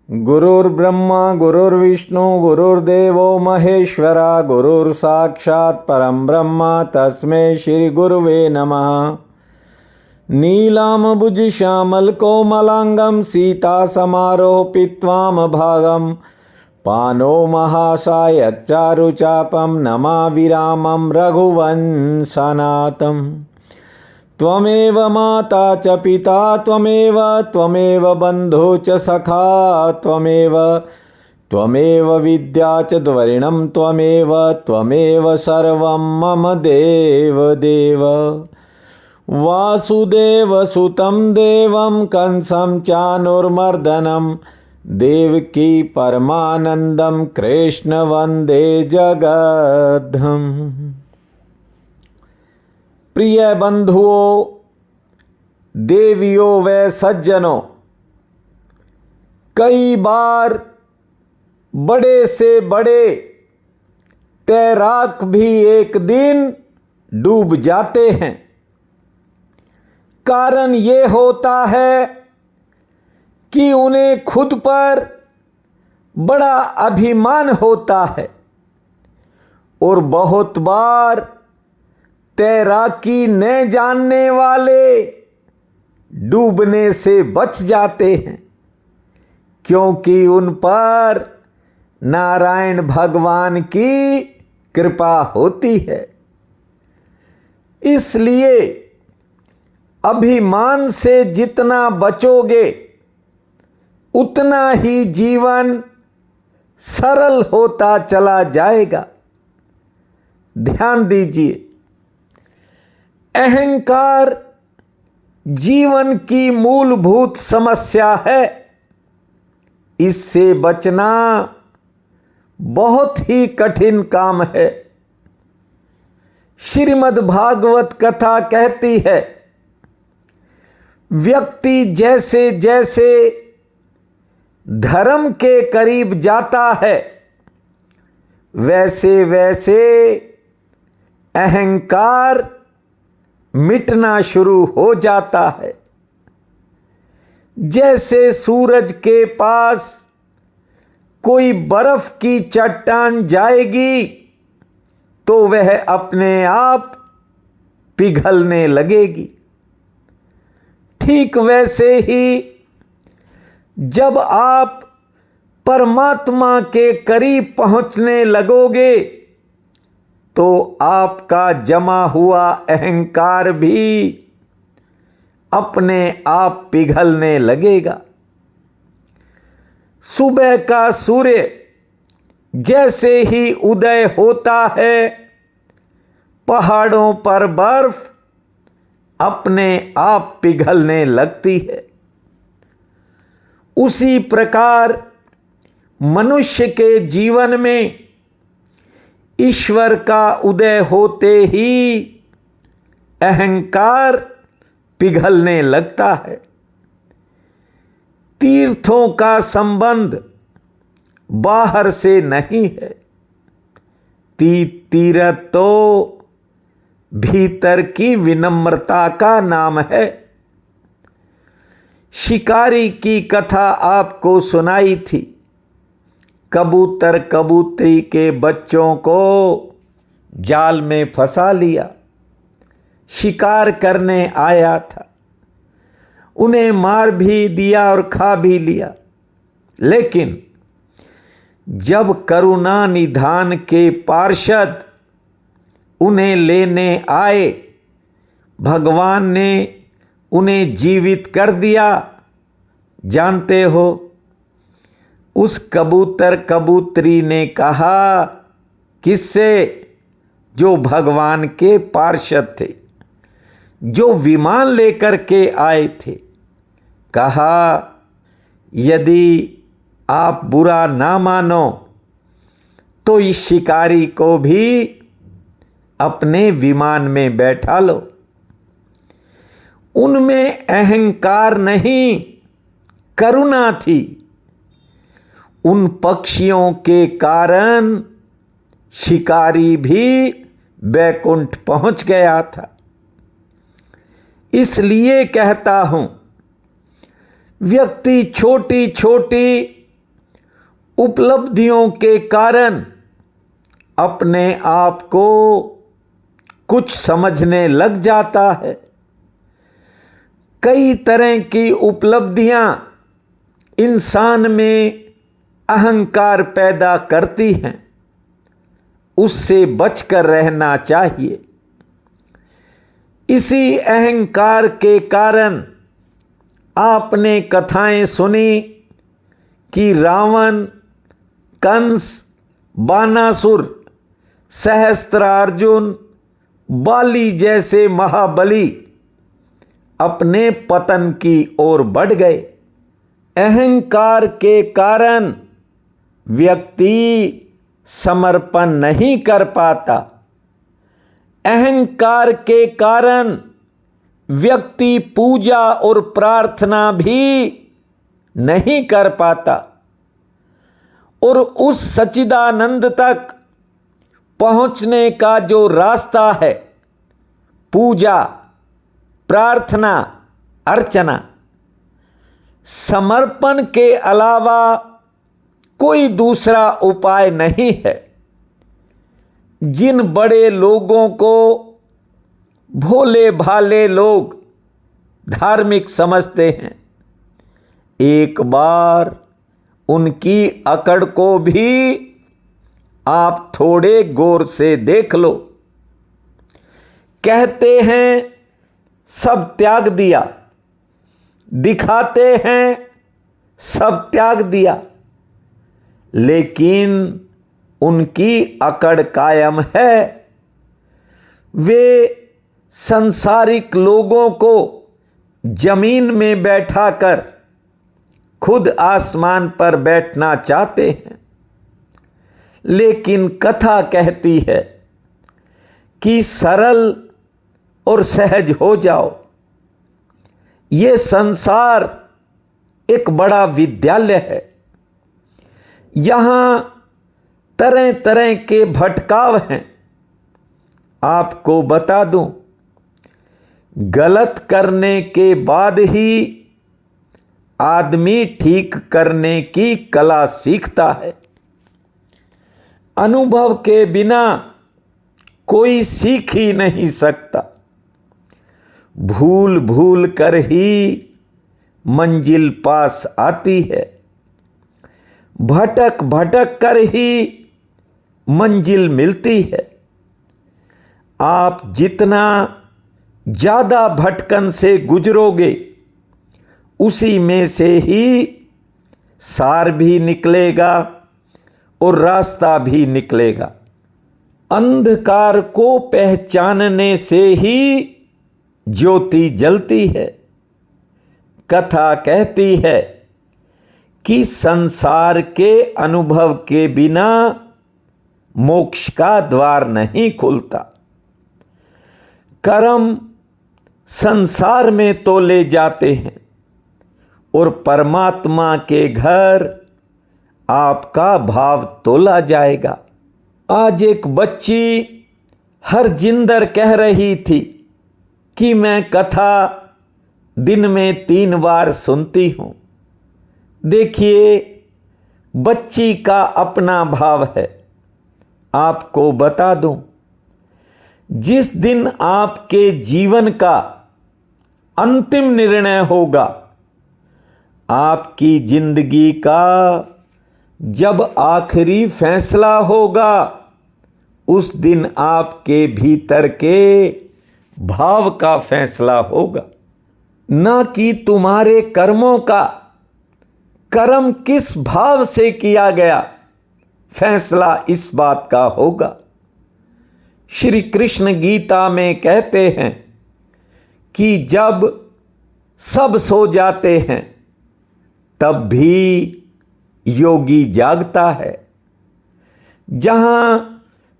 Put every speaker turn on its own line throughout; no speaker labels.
गुरुर्ब्रह्मा गुरुर्विष्णु गुरुर्देवो महेश्वरा गुरुर्साक्षात् परं ब्रह्म तस्मै श्री गुरुवे नमः। नीलाम्बुजश्यामलकोमलांगं सीतासमारोपित्वां भागं पानो महासायच्चारुचापं नमामि रामं रघुवंशनाथम्। त्वमेव माता च पिता त्वमेव बन्धु च सखा त्वमेव विद्या च द्वरिणं त्वमेव सर्वं मम देव। वासुदेवसुतं देवं कंसं चानुर्मर्दनं देवकी परमानन्दं कृष्ण वन्दे जगद्धाम। प्रिय बंधुओं, देवियों व सज्जनों, कई बार बड़े से बड़े तैराक भी एक दिन डूब जाते हैं। कारण ये होता है कि उन्हें खुद पर बड़ा अभिमान होता है और बहुत बार तैराकी न जानने वाले डूबने से बच जाते हैं, क्योंकि उन पर नारायण भगवान की कृपा होती है। इसलिए अभिमान से जितना बचोगे उतना ही जीवन सरल होता चला जाएगा। ध्यान दीजिए, अहंकार जीवन की मूलभूत समस्या है। इससे बचना बहुत ही कठिन काम है। श्रीमद् भागवत कथा कहती है, व्यक्ति जैसे जैसे धर्म के करीब जाता है वैसे वैसे अहंकार मिटना शुरू हो जाता है। जैसे सूरज के पास कोई बर्फ की चट्टान जाएगी तो वह अपने आप पिघलने लगेगी। ठीक वैसे ही जब आप परमात्मा के करीब पहुंचने लगोगे तो आपका जमा हुआ अहंकार भी अपने आप पिघलने लगेगा। सुबह का सूर्य जैसे ही उदय होता है, पहाड़ों पर बर्फ अपने आप पिघलने लगती है। उसी प्रकार मनुष्य के जीवन में ईश्वर का उदय होते ही अहंकार पिघलने लगता है। तीर्थों का संबंध बाहर से नहीं है, तीरथ तो भीतर की विनम्रता का नाम है। शिकारी की कथा आपको सुनाई थी। कबूतर कबूतरी के बच्चों को जाल में फंसा लिया, शिकार करने आया था। उन्हें मार भी दिया और खा भी लिया। लेकिन जब करुणा निधान के पार्षद उन्हें लेने आए, भगवान ने उन्हें जीवित कर दिया। जानते हो, उस कबूतर कबूतरी ने कहा, किससे? जो भगवान के पार्षद थे, जो विमान लेकर के आए थे। कहा, यदि आप बुरा ना मानो तो इस शिकारी को भी अपने विमान में बैठा लो। उनमें अहंकार नहीं, करुणा थी। उन पक्षियों के कारण शिकारी भी बैकुंठ पहुंच गया था। इसलिए कहता हूं, व्यक्ति छोटी छोटी उपलब्धियों के कारण अपने आप को कुछ समझने लग जाता है। कई तरह की उपलब्धियां इंसान में अहंकार पैदा करती हैं, उससे बचकर रहना चाहिए। इसी अहंकार के कारण आपने कथाएं सुनी कि रावण, कंस, बानासुर, सहस्त्रार्जुन, बाली जैसे महाबली अपने पतन की ओर बढ़ गए। अहंकार के कारण व्यक्ति समर्पण नहीं कर पाता। अहंकार के कारण व्यक्ति पूजा और प्रार्थना भी नहीं कर पाता और उस सच्चिदानंद तक पहुंचने का जो रास्ता है, पूजा, प्रार्थना, अर्चना, समर्पण के अलावा कोई दूसरा उपाय नहीं है। जिन बड़े लोगों को भोले भाले लोग धार्मिक समझते हैं, एक बार उनकी अकड़ को भी आप थोड़े गौर से देख लो। कहते हैं सब त्याग दिया, दिखाते हैं सब त्याग दिया, लेकिन उनकी अकड़ कायम है। वे संसारिक लोगों को जमीन में बैठाकर खुद आसमान पर बैठना चाहते हैं। लेकिन कथा कहती है कि सरल और सहज हो जाओ। ये संसार एक बड़ा विद्यालय है। यहाँ तरह तरह के भटकाव हैं। आपको बता दूं, गलत करने के बाद ही आदमी ठीक करने की कला सीखता है। अनुभव के बिना कोई सीख ही नहीं सकता। भूल भूल कर ही मंजिल पास आती है। भटक भटक कर ही मंजिल मिलती है। आप जितना ज़्यादा भटकन से गुजरोगे, उसी में से ही सार भी निकलेगा और रास्ता भी निकलेगा। अंधकार को पहचानने से ही ज्योति जलती है। कथा कहती है कि संसार के अनुभव के बिना मोक्ष का द्वार नहीं खुलता। कर्म संसार में तो ले जाते हैं और परमात्मा के घर आपका भाव तोला जाएगा। आज एक बच्ची हरजिंदर कह रही थी कि मैं कथा दिन में 3 बार सुनती हूं। देखिए, बच्ची का अपना भाव है। आपको बता दूं, जिस दिन आपके जीवन का अंतिम निर्णय होगा, आपकी जिंदगी का जब आखिरी फैसला होगा, उस दिन आपके भीतर के भाव का फैसला होगा, ना कि तुम्हारे कर्मों का। कर्म किस भाव से किया गया, फैसला इस बात का होगा। श्री कृष्ण गीता में कहते हैं कि जब सब सो जाते हैं, तब भी योगी जागता है। जहां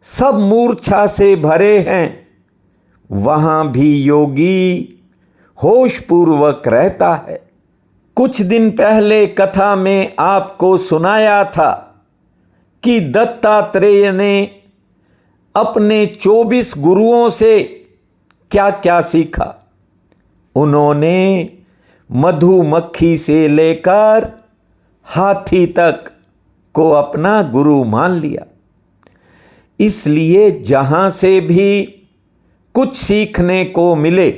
सब मूर्छा से भरे हैं, वहां भी योगी होश पूर्वक रहता है। कुछ दिन पहले कथा में आपको सुनाया था कि दत्तात्रेय ने अपने 24 गुरुओं से क्या क्या सीखा। उन्होंने मधुमक्खी से लेकर हाथी तक को अपना गुरु मान लिया। इसलिए जहां से भी कुछ सीखने को मिले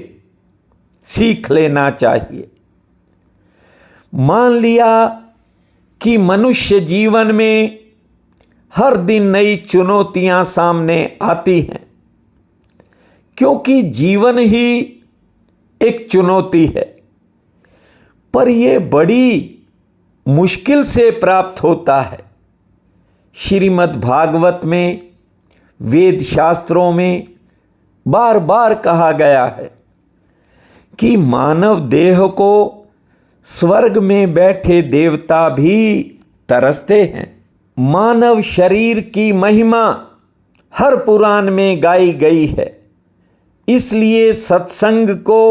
सीख लेना चाहिए। मान लिया कि मनुष्य जीवन में हर दिन नई चुनौतियां सामने आती हैं, क्योंकि जीवन ही एक चुनौती है, पर यह बड़ी मुश्किल से प्राप्त होता है। श्रीमद् भागवत में, वेद शास्त्रों में बार बार कहा गया है कि मानव देह को स्वर्ग में बैठे देवता भी तरसते हैं। मानव शरीर की महिमा हर पुराण में गाई गई है। इसलिए सत्संग को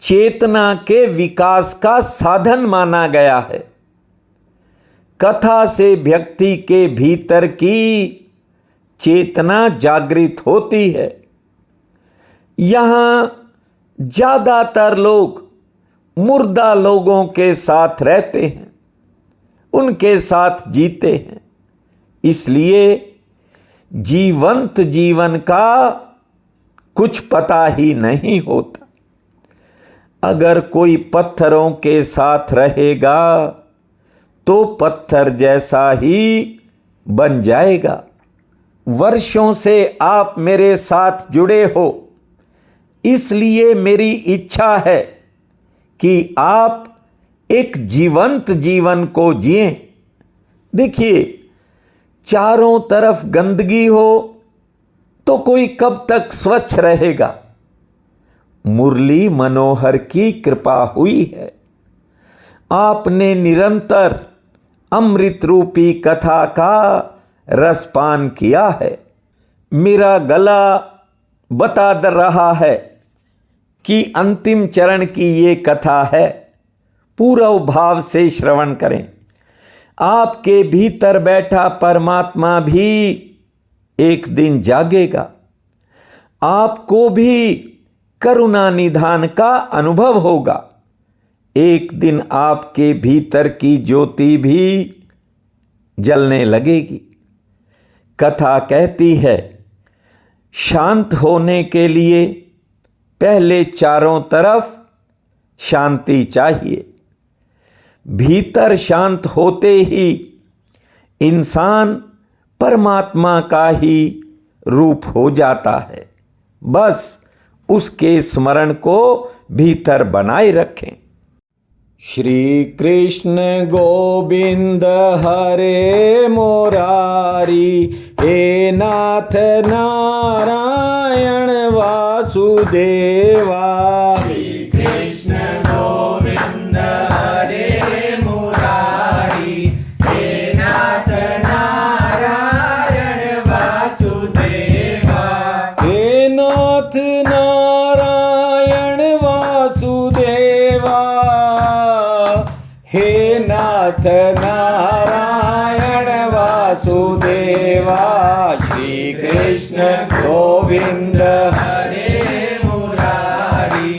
चेतना के विकास का साधन माना गया है। कथा से व्यक्ति के भीतर की चेतना जागृत होती है। यहाँ ज़्यादातर लोग मुर्दा लोगों के साथ रहते हैं, उनके साथ जीते हैं। इसलिए जीवंत जीवन का कुछ पता ही नहीं होता। अगर कोई पत्थरों के साथ रहेगा तो पत्थर जैसा ही बन जाएगा। वर्षों से आप मेरे साथ जुड़े हो, इसलिए मेरी इच्छा है कि आप एक जीवंत जीवन को जिएं। देखिए, चारों तरफ गंदगी हो तो कोई कब तक स्वच्छ रहेगा। मुरली मनोहर की कृपा हुई है। आपने निरंतर अमृत रूपी कथा का रसपान किया है। मेरा गला बता रहा है कि अंतिम चरण की ये कथा है। पूर्ण भाव से श्रवण करें। आपके भीतर बैठा परमात्मा भी एक दिन जागेगा। आपको भी करुणा निधान का अनुभव होगा। एक दिन आपके भीतर की ज्योति भी जलने लगेगी। कथा कहती है, शांत होने के लिए पहले चारों तरफ शांति चाहिए। भीतर शांत होते ही इंसान परमात्मा का ही रूप हो जाता है। बस उसके स्मरण को भीतर बनाए रखें। श्री कृष्ण गोविंद हरे मुरारी, हे नाथ नारायण वासुदेवा।
श्री कृष्ण गोविंद हरे मुरारी, हे नाथ नारायण वासुदेवा।
हे नाथ नारायण वासुदेवा, हे नाथ नारायण वासुदेवा। श्री कृष्ण गोविंद
हरे मुरारी,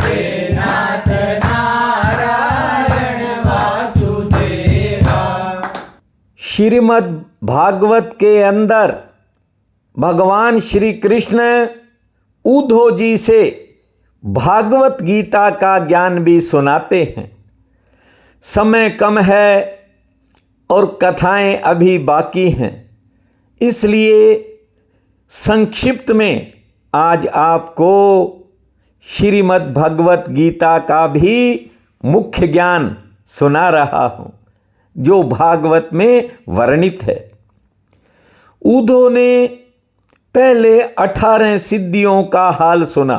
हे नाथ नारायण वासुदेवा।
श्रीमद् भागवत के अंदर भगवान श्री कृष्ण उद्धव जी से भागवत गीता का ज्ञान भी सुनाते हैं। समय कम है और कथाएं अभी बाकी हैं, इसलिए संक्षिप्त में आज आपको श्रीमद् भगवत गीता का भी मुख्य ज्ञान सुना रहा हूं, जो भागवत में वर्णित है। उद्धव ने पहले 18 सिद्धियों का हाल सुना।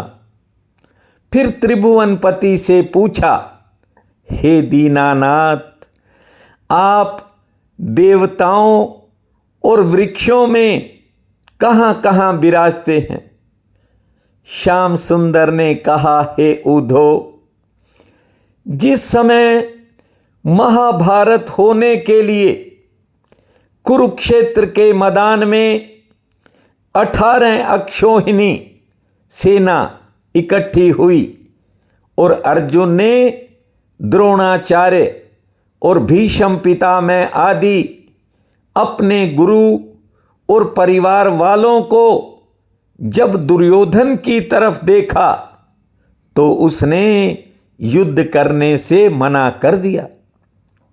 फिर त्रिभुवनपति से पूछा, हे दीनानाथ, आप देवताओं और वृक्षों में कहाँ कहाँ विराजते हैं? श्याम सुंदर ने कहा, हे उद्धव, जिस समय महाभारत होने के लिए कुरुक्षेत्र के मैदान में 18 अक्षौहिणी सेना इकट्ठी हुई और अर्जुन ने द्रोणाचार्य और भीष्म पितामह आदि अपने गुरु और परिवार वालों को जब दुर्योधन की तरफ देखा तो उसने युद्ध करने से मना कर दिया।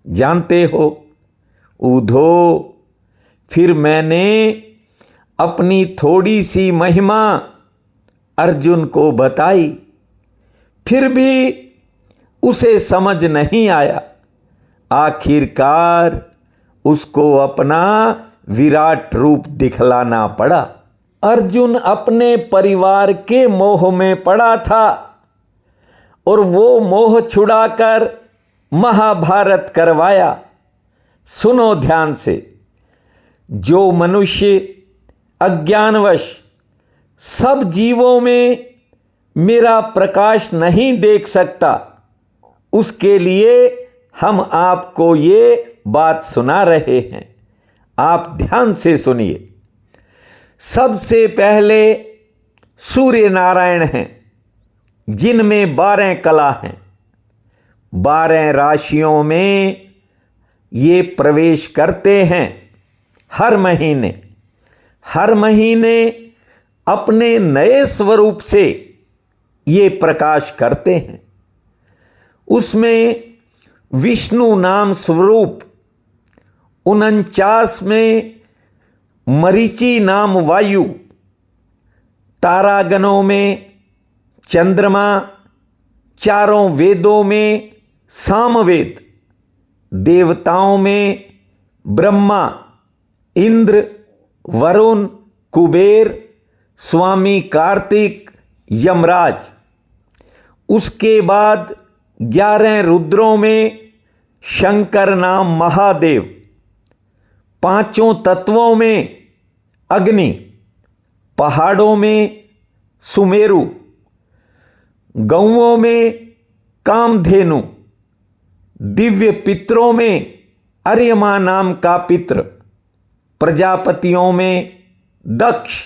जानते हो ऊधो, फिर मैंने अपनी थोड़ी सी महिमा अर्जुन को बताई, फिर भी उसे समझ नहीं आया। आखिरकार उसको अपना विराट रूप दिखलाना पड़ा। अर्जुन अपने परिवार के मोह में पड़ा था और वो मोह छुड़ाकर महाभारत करवाया। सुनो ध्यान से, जो मनुष्य अज्ञानवश सब जीवों में मेरा प्रकाश नहीं देख सकता, उसके लिए हम आपको ये बात सुना रहे हैं। आप ध्यान से सुनिए। सबसे पहले सूर्य नारायण हैं, जिनमें 12 कला हैं। 12 राशियों में ये प्रवेश करते हैं हर महीने अपने नए स्वरूप से ये प्रकाश करते हैं। उसमें विष्णु नाम स्वरूप, 49 में मरीचि नाम वायु, तारागणों में चंद्रमा, चारों वेदों में सामवेद, देवताओं में ब्रह्मा, इंद्र, वरुण, कुबेर, स्वामी कार्तिक, यमराज। उसके बाद 11 रुद्रों में शंकर नाम महादेव, 5 तत्वों में अग्नि, पहाड़ों में सुमेरु, गौओं में कामधेनु, दिव्य पितरों में अर्यमा नाम का पित्र, प्रजापतियों में दक्ष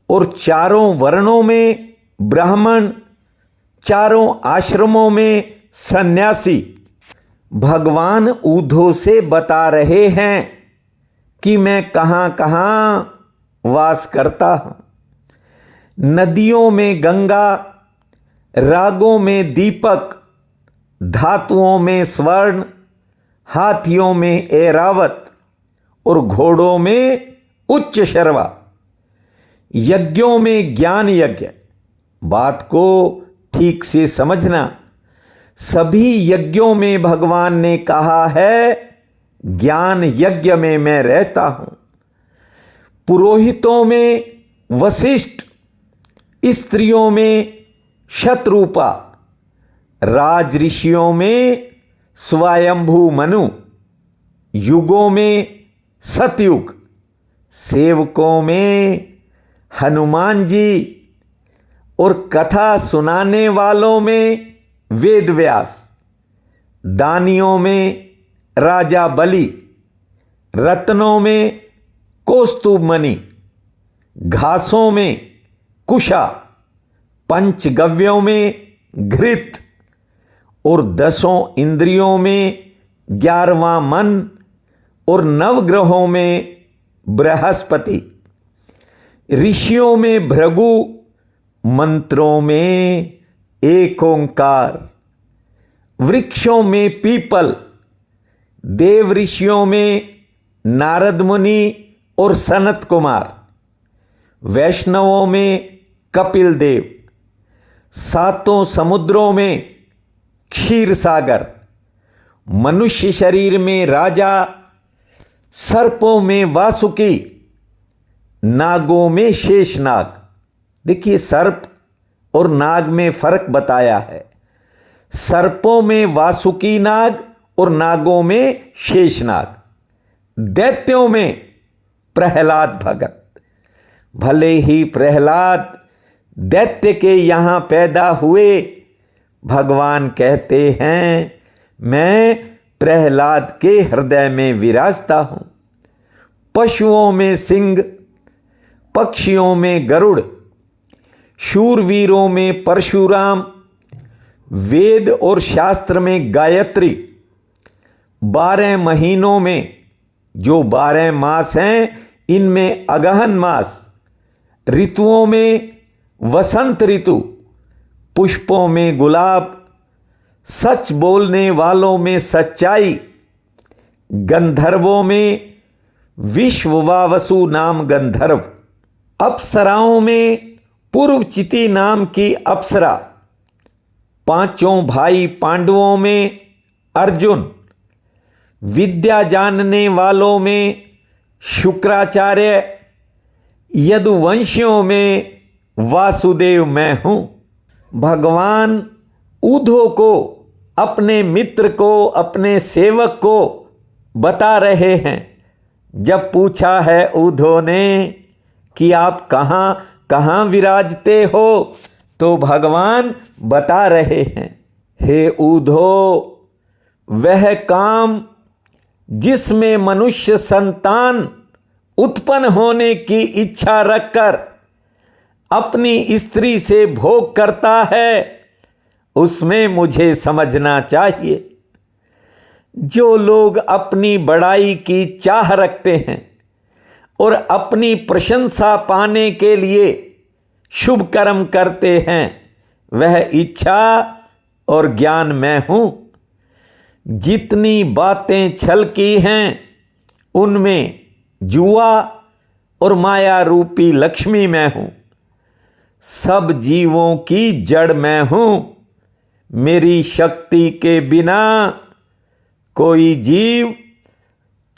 और चारों वर्णों में ब्राह्मण, चारों आश्रमों में सन्यासी। भगवान ऊधो से बता रहे हैं कि मैं कहाँ कहाँ वास करता हूँ। नदियों में गंगा, रागों में दीपक, धातुओं में स्वर्ण, हाथियों में ऐरावत और घोड़ों में उच्च शर्वा, यज्ञों में ज्ञान यज्ञ। बात को ठीक से समझना, सभी यज्ञों में भगवान ने कहा है ज्ञान यज्ञ में मैं रहता हूं। पुरोहितों में वशिष्ठ, स्त्रियों में शतरूपा, राज ऋषियों में स्वयंभू मनु, युगों में सतयुग, सेवकों में हनुमान जी और कथा सुनाने वालों में वेद व्यास, दानियों में राजा बलि, रत्नों में कौस्तुभ मणि, घासों में कुशा, पंचगव्यों में घृत और 10 इंद्रियों में 11वां मन और नवग्रहों में बृहस्पति, ऋषियों में भृगु, मंत्रों में एक ओंकार, वृक्षों में पीपल, देव ऋषियों में नारद मुनि और सनत कुमार, वैष्णवों में कपिल देव, 7 समुद्रों में क्षीर सागर, मनुष्य शरीर में राजा, सर्पों में वासुकी, नागों में शेषनाग। देखिए सर्प और नाग में फर्क बताया है। सर्पों में वासुकी नाग और नागों में शेषनाग। दैत्यों में प्रहलाद भगत। भले ही प्रहलाद दैत्य के यहाँ पैदा हुए, भगवान कहते हैं मैं प्रहलाद के हृदय में विराजता हूँ। पशुओं में सिंह, पक्षियों में गरुड़, शूरवीरों में परशुराम, वेद और शास्त्र में गायत्री, 12 महीनों में जो 12 मास हैं, इनमें अगहन मास, ऋतुओं में वसंत ऋतु, पुष्पों में गुलाब, सच बोलने वालों में सच्चाई, गंधर्वों में विश्ववावसु नाम गंधर्व, अप्सराओं में पूर्वचिति नाम की अप्सरा, 5 भाई पांडवों में अर्जुन, विद्या जानने वालों में शुक्राचार्य, यदुवंशियों में वासुदेव मैं हूं। भगवान ऊधो को, अपने मित्र को, अपने सेवक को बता रहे हैं। जब पूछा है ऊधो ने कि आप कहाँ कहाँ विराजते हो, तो भगवान बता रहे हैं, हे ऊधो, वह काम जिसमें मनुष्य संतान उत्पन्न होने की इच्छा रखकर अपनी स्त्री से भोग करता है, उसमें मुझे समझना चाहिए। जो लोग अपनी बड़ाई की चाह रखते हैं और अपनी प्रशंसा पाने के लिए शुभ कर्म करते हैं, वह इच्छा और ज्ञान मैं हूं। जितनी बातें छल की हैं, उनमें जुआ और माया रूपी लक्ष्मी मैं हूं। सब जीवों की जड़ मैं हूं। मेरी शक्ति के बिना कोई जीव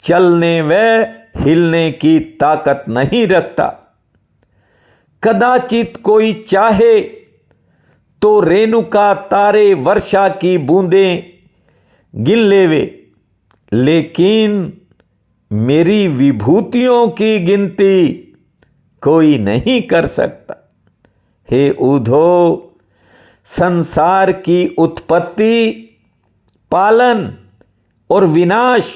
चलने व हिलने की ताकत नहीं रखता। कदाचित कोई चाहे तो रेणुका तारे वर्षा की बूंदें गिन लेवे, लेकिन मेरी विभूतियों की गिनती कोई नहीं कर सकता। हे ऊधो, संसार की उत्पत्ति, पालन और विनाश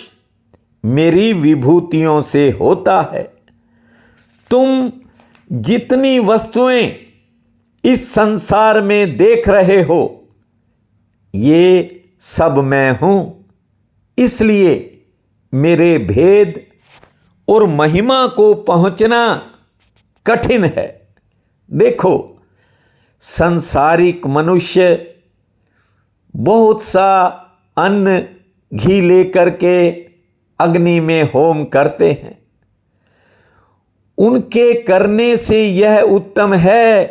मेरी विभूतियों से होता है। तुम जितनी वस्तुएं इस संसार में देख रहे हो, ये सब मैं हूं। इसलिए मेरे भेद और महिमा को पहुंचना कठिन है। देखो, संसारिक मनुष्य बहुत सा अन्न घी लेकर के अग्नि में होम करते हैं। उनके करने से यह उत्तम है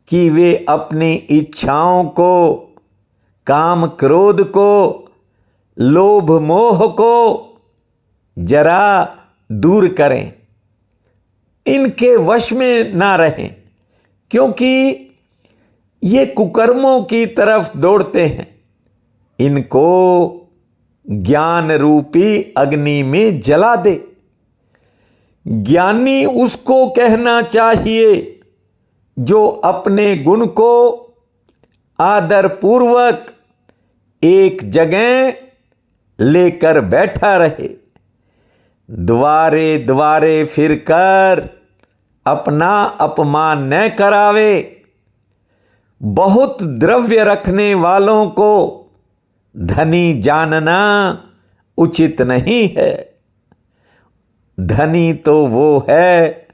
कि वे अपनी इच्छाओं को, काम क्रोध को, लोभ मोह को जरा दूर करें, इनके वश में ना रहें, क्योंकि ये कुकर्मों की तरफ दौड़ते हैं। इनको ज्ञान रूपी अग्नि में जला दे। ज्ञानी उसको कहना चाहिए जो अपने गुण को आदर पूर्वक एक जगह लेकर बैठा रहे, द्वारे द्वारे फिरकर अपना अपमान न करावे। बहुत द्रव्य रखने वालों को धनी जानना उचित नहीं है। धनी तो वो है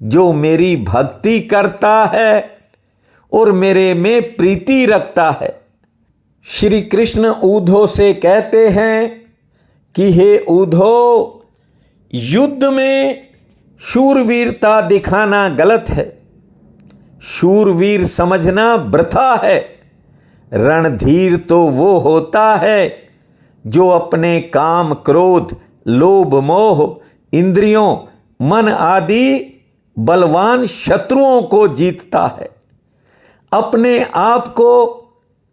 जो मेरी भक्ति करता है और मेरे में प्रीति रखता है। श्री कृष्ण ऊधो से कहते हैं कि हे ऊधो, युद्ध में शूरवीरता दिखाना गलत है। शूरवीर समझना वृथा है। रणधीर तो वो होता है जो अपने काम, क्रोध, लोभ, मोह, इंद्रियों, मन आदि बलवान शत्रुओं को जीतता है, अपने आप को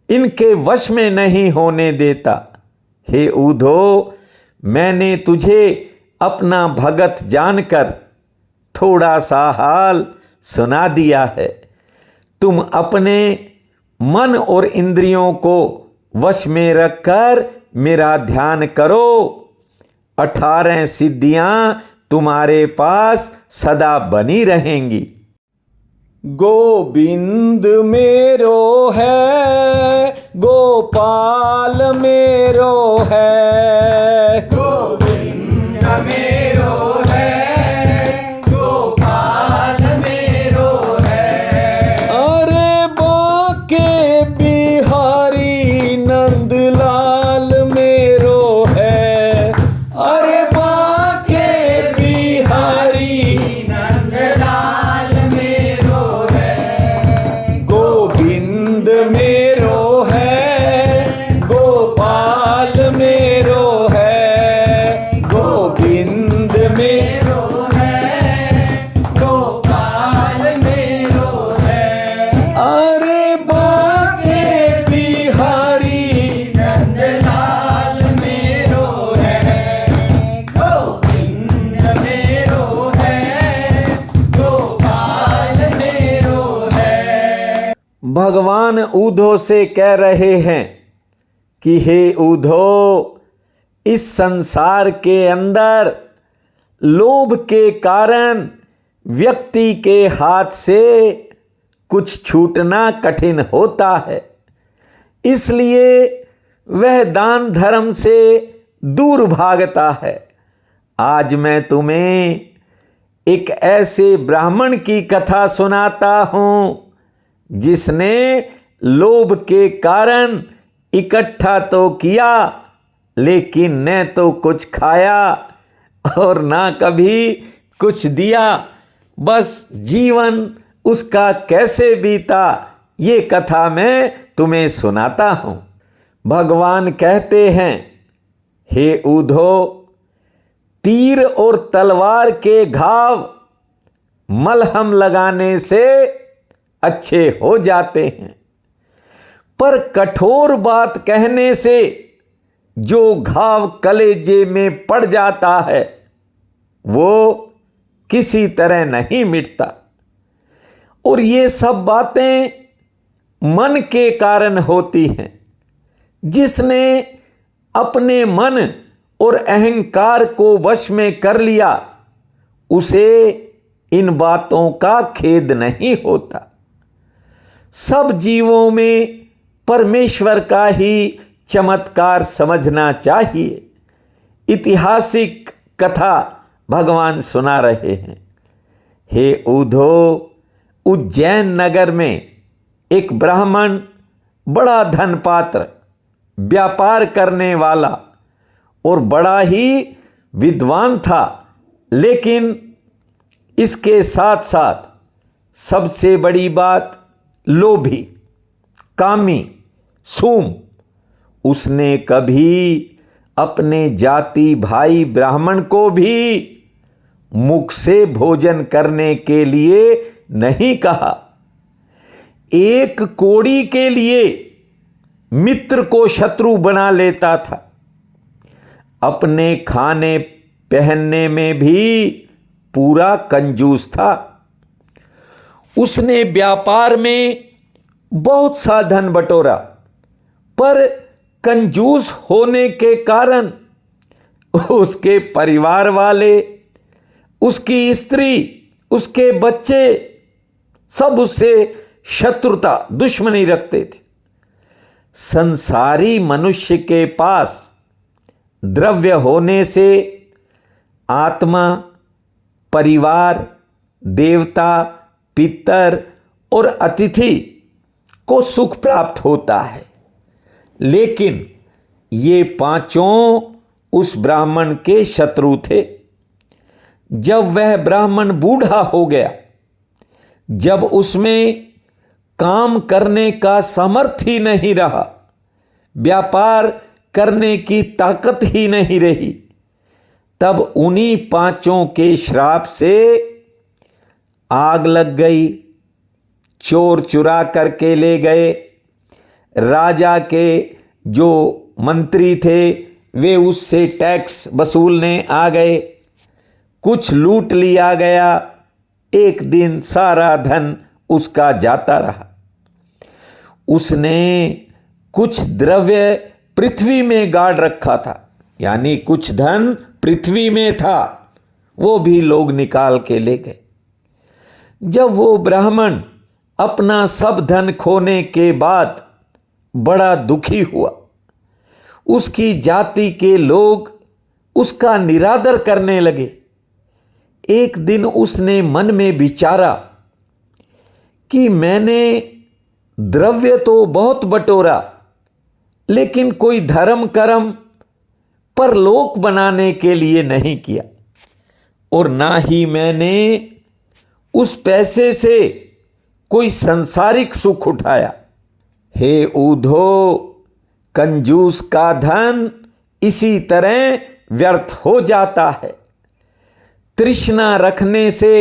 इनके वश में नहीं होने देता। हे ऊधो, मैंने तुझे अपना भगत जानकर थोड़ा सा हाल सुना दिया है। तुम अपने मन और इंद्रियों को वश में रखकर मेरा ध्यान करो। 18 सिद्धियां तुम्हारे पास सदा बनी रहेंगी। गोविंद मेरो है, गोपाल मेरो है।
गोविंद मेरो है, गोपाल मेरो है।
अरे बाके बिहारी नंदलाल मेरो है। अरे बाके बिहारी
नंदलाल मेरो है,
गोविंद मेरो है, गोपाल मेरो है, गोविंद मेरो
मेरो है, गोपाल मेरो है।
अरे बाके बिहारी
नंदलाल मेरो है, गोविंद मेरो है, गोपाल मेरो है।
भगवान ऊधो से कह रहे हैं कि हे ऊधो, इस संसार के अंदर लोभ के कारण व्यक्ति के हाथ से कुछ छूटना कठिन होता है, इसलिए वह दान धर्म से दूर भागता है। आज मैं तुम्हें एक ऐसे ब्राह्मण की कथा सुनाता हूँ जिसने लोभ के कारण इकट्ठा तो किया, लेकिन न तो कुछ खाया और ना कभी कुछ दिया। बस जीवन उसका कैसे बीता, ये कथा मैं तुम्हें सुनाता हूँ। भगवान कहते हैं, हे ऊधो, तीर और तलवार के घाव मलहम लगाने से अच्छे हो जाते हैं, पर कठोर बात कहने से जो घाव कलेजे में पड़ जाता है वो किसी तरह नहीं मिटता। और ये सब बातें मन के कारण होती हैं। जिसने अपने मन और अहंकार को वश में कर लिया, उसे इन बातों का खेद नहीं होता। सब जीवों में परमेश्वर का ही चमत्कार समझना चाहिए। ऐतिहासिक कथा भगवान सुना रहे हैं। हे ऊधो, उज्जैन नगर में एक ब्राह्मण बड़ा धनपात्र, व्यापार करने वाला और बड़ा ही विद्वान था, लेकिन इसके साथ साथ सबसे बड़ी बात लोभी, कामी, सूम। उसने कभी अपने जाति भाई ब्राह्मण को भी मुख से भोजन करने के लिए नहीं कहा। एक कोड़ी के लिए मित्र को शत्रु बना लेता था। अपने खाने पहनने में भी पूरा कंजूस था। उसने व्यापार में बहुत सा धन बटोरा, पर कंजूस होने के कारण उसके परिवार वाले, उसकी स्त्री, उसके बच्चे सब उससे शत्रुता, दुश्मनी रखते थे। संसारी मनुष्य के पास द्रव्य होने से आत्मा, परिवार, देवता, पितर और अतिथि को सुख प्राप्त होता है, लेकिन ये पांचों उस ब्राह्मण के शत्रु थे। जब वह ब्राह्मण बूढ़ा हो गया, जब उसमें काम करने का सामर्थ्य ही नहीं रहा, व्यापार करने की ताकत ही नहीं रही, तब उन्हीं पांचों के श्राप से आग लग गई। चोर चुरा करके ले गए। राजा के जो मंत्री थे वे उससे टैक्स वसूलने आ गए। कुछ लूट लिया गया। एक दिन सारा धन उसका जाता रहा। उसने कुछ द्रव्य पृथ्वी में गाड़ रखा था, यानी कुछ धन पृथ्वी में था, वो भी लोग निकाल के ले गए। जब वो ब्राह्मण अपना सब धन खोने के बाद बड़ा दुखी हुआ, उसकी जाति के लोग उसका निरादर करने लगे। एक दिन उसने मन में विचारा कि मैंने द्रव्य तो बहुत बटोरा, लेकिन कोई धर्म कर्म परलोक बनाने के लिए नहीं किया, और ना ही मैंने उस पैसे से कोई सांसारिक सुख उठाया। हे ऊधो, कंजूस का धन इसी तरह व्यर्थ हो जाता है। तृष्णा रखने से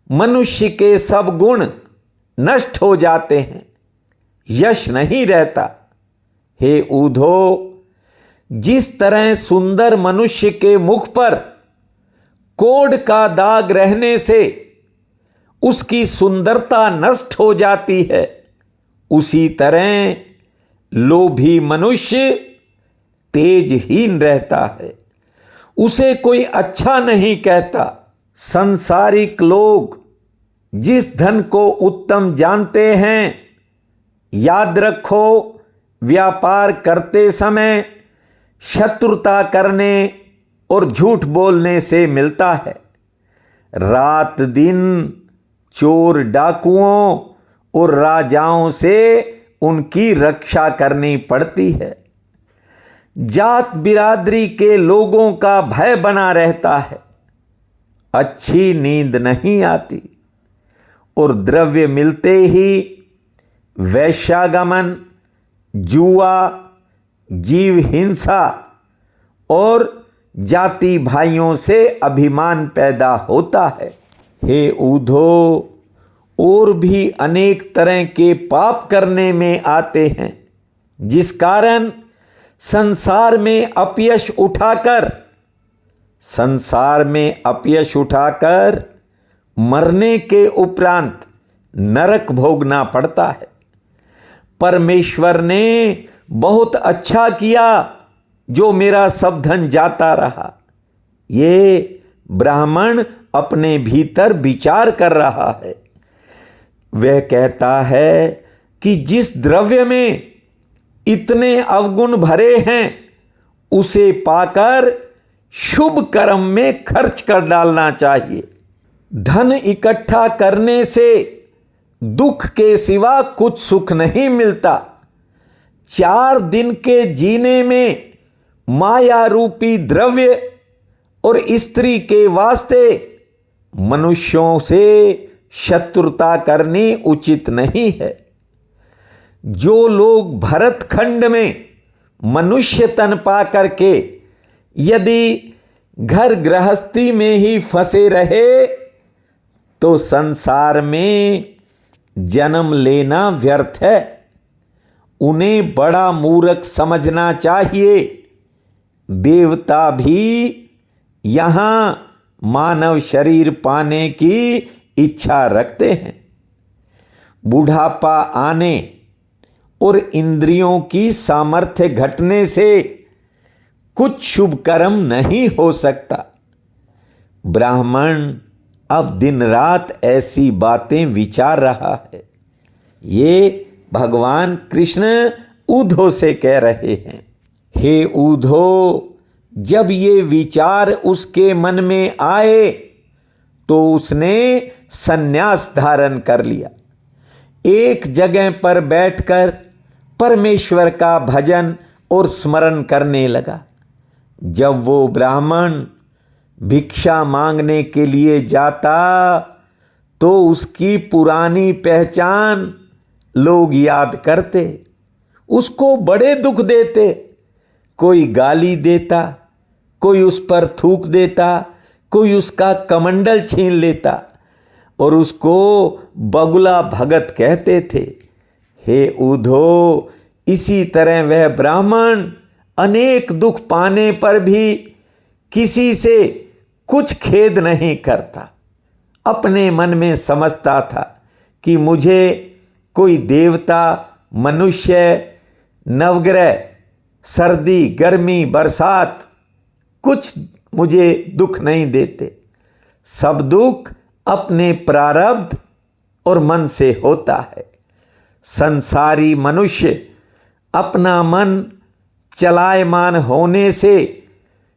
मनुष्य के सब गुण नष्ट हो जाते हैं, यश नहीं रहता। हे ऊधो, जिस तरह सुंदर मनुष्य के मुख पर कोढ़ का दाग रहने से उसकी सुंदरता नष्ट हो जाती है, उसी तरह लोभी मनुष्य तेजहीन रहता है, उसे कोई अच्छा नहीं कहता। संसारिक लोग जिस धन को उत्तम जानते हैं, याद रखो, व्यापार करते समय शत्रुता करने और झूठ बोलने से मिलता है। रात दिन चोर डाकुओं और राजाओं से उनकी रक्षा करनी पड़ती है। जात बिरादरी के लोगों का भय बना रहता है, अच्छी नींद नहीं आती, और द्रव्य मिलते ही वैश्यागमन, जुआ, जीव हिंसा और जाति भाइयों से अभिमान पैदा होता है। हे ऊधो, और भी अनेक तरह के पाप करने में आते हैं, जिस कारण संसार में अपयश उठाकर मरने के उपरांत नरक भोगना पड़ता है। परमेश्वर ने बहुत अच्छा किया जो मेरा सब धन जाता रहा। ये ब्राह्मण अपने भीतर विचार कर रहा है। वह कहता है कि जिस द्रव्य में इतने अवगुण भरे हैं, उसे पाकर शुभ कर्म में खर्च कर डालना चाहिए। धन इकट्ठा करने से दुख के सिवा कुछ सुख नहीं मिलता। 4 दिन के जीने में माया रूपी द्रव्य और स्त्री के वास्ते मनुष्यों से शत्रुता करनी उचित नहीं है। जो लोग भरत खंड में मनुष्य तन पा करके यदि घर गृहस्थी में ही फंसे रहे, तो संसार में जन्म लेना व्यर्थ है। उन्हें बड़ा मूर्ख समझना चाहिए। देवता भी यहाँ मानव शरीर पाने की इच्छा रखते हैं। बुढ़ापा आने और इंद्रियों की सामर्थ्य घटने से कुछ शुभ कर्म नहीं हो सकता। ब्राह्मण अब दिन रात ऐसी बातें विचार रहा है। ये भगवान कृष्ण ऊधो से कह रहे हैं। हे ऊधो, जब ये विचार उसके मन में आए तो उसने संन्यास धारण कर लिया। एक जगह पर बैठकर परमेश्वर का भजन और स्मरण करने लगा। जब वो ब्राह्मण भिक्षा मांगने के लिए जाता तो उसकी पुरानी पहचान लोग याद करते, उसको बड़े दुख देते। कोई गाली देता, कोई उस पर थूक देता, कोई उसका कमंडल छीन लेता और उसको बगुला भगत कहते थे। हे ऊधो, इसी तरह वह ब्राह्मण अनेक दुख पाने पर भी किसी से कुछ खेद नहीं करता। अपने मन में समझता था कि मुझे कोई देवता, मनुष्य, नवग्रह, सर्दी, गर्मी, बरसात कुछ मुझे दुख नहीं देते। सब दुख अपने प्रारब्ध और मन से होता है। संसारी मनुष्य अपना मन चलायमान होने से